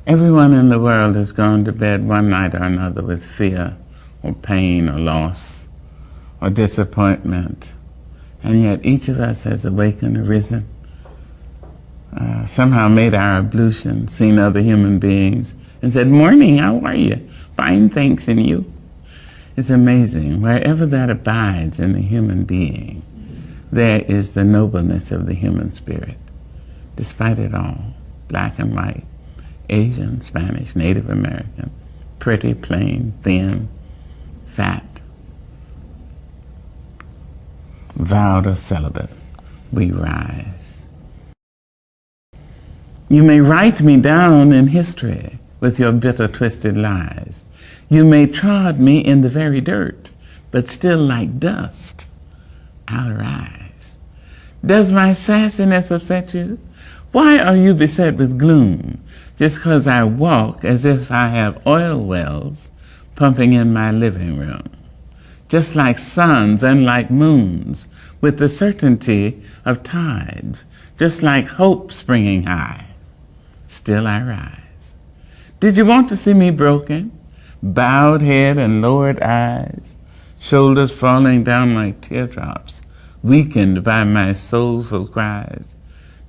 Everyone in the world has gone to bed one night or another with fear or pain or loss or disappointment. And yet each of us has awakened, arisen, somehow made our ablution, seen other human beings, and said, "Morning, how are you? Fine, thanks, and you?" It's amazing. Wherever that abides in the human being, there is the nobleness of the human spirit, despite it all. Black and white, Asian, Spanish, Native American, pretty, plain, thin, fat, vowed or celibate, we rise. You may write me down in history with your bitter, twisted lies. You may trod me in the very dirt, but still like dust, I'll rise. Does my sassiness upset you? Why are you beset with gloom just 'cause I walk as if I have oil wells pumping in my living room? Just like suns and like moons, with the certainty of tides, just like hope springing high, still I rise. Did you want to see me broken? Bowed head and lowered eyes, shoulders falling down like teardrops, weakened by my soulful cries.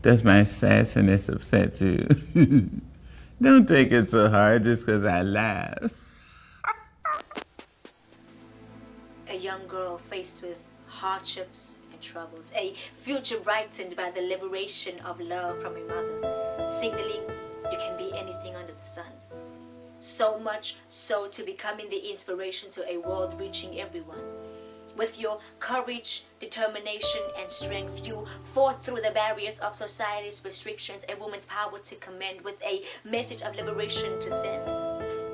Does my sassiness upset you? Don't take it so hard just 'cause I laugh. A young girl faced with hardships and troubles, a future brightened by the liberation of love from a mother, signaling you can be anything under the sun. So much so to becoming the inspiration to a world reaching everyone. With your courage, determination, and strength, you fought through the barriers of society's restrictions, a woman's power to command, with a message of liberation to send.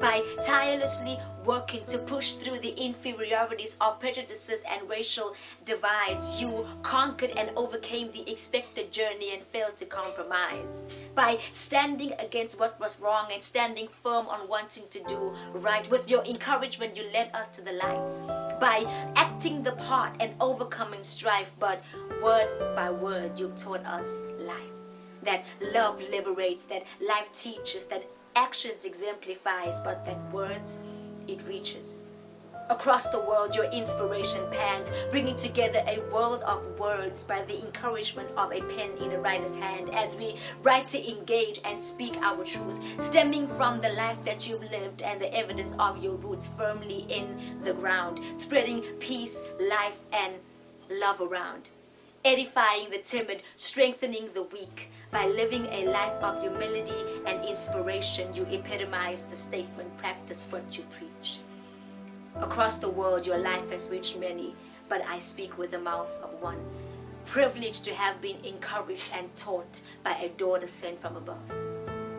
By tirelessly working to push through the inferiorities of prejudices and racial divides, you conquered and overcame the expected journey and failed to compromise. By standing against what was wrong and standing firm on wanting to do right, with your encouragement you led us to the light. By acting the part and overcoming strife, but word by word you taught us life. That love liberates, that life teaches, that actions exemplifies, but that words, it reaches. Across the world your inspiration pans, bringing together a world of words by the encouragement of a pen in a writer's hand, as we write to engage and speak our truth, stemming from the life that you've lived and the evidence of your roots firmly in the ground, spreading peace, life, and love around. Edifying the timid, strengthening the weak. By living a life of humility and inspiration, you epitomize the statement, practice what you preach. Across the world, your life has reached many, but I speak with the mouth of one. Privileged to have been encouraged and taught by a daughter sent from above.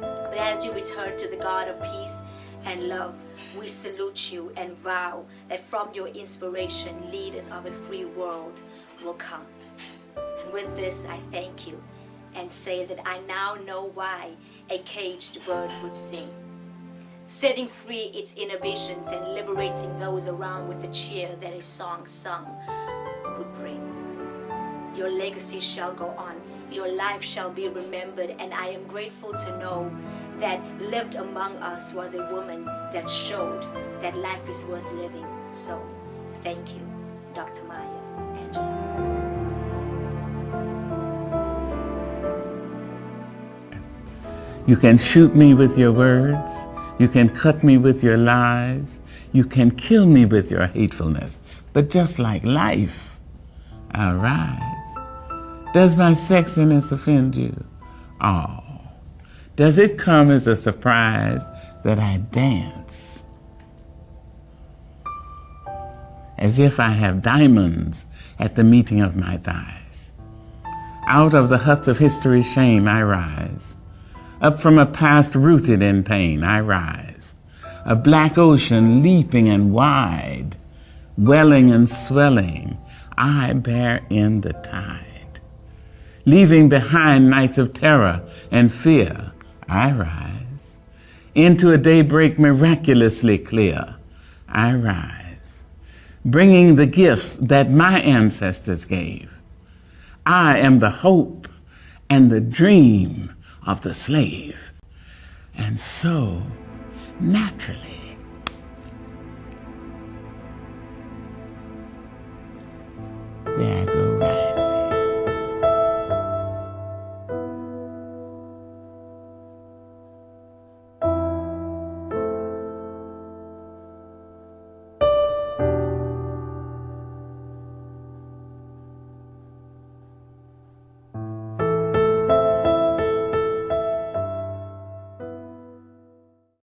But as you return to the God of peace and love, we salute you and vow that from your inspiration, leaders of a free world will come. And with this, I thank you and say that I now know why a caged bird would sing, setting free its inhibitions and liberating those around with a cheer that a song sung would bring. Your legacy shall go on, your life shall be remembered, and I am grateful to know that lived among us was a woman that showed that life is worth living. So, thank you, Dr. Maya Angelou. You can shoot me with your words. You can cut me with your lies. You can kill me with your hatefulness. But just like life, I'll rise. Does my sexiness offend you? Oh, does it come as a surprise that I dance as if I have diamonds at the meeting of my thighs? Out of the huts of history's shame I rise. Up from a past rooted in pain, I rise. A black ocean leaping and wide, welling and swelling, I bear in the tide. Leaving behind nights of terror and fear, I rise. Into a daybreak miraculously clear, I rise. Bringing the gifts that my ancestors gave. I am the hope and the dream of the slave. And so, naturally,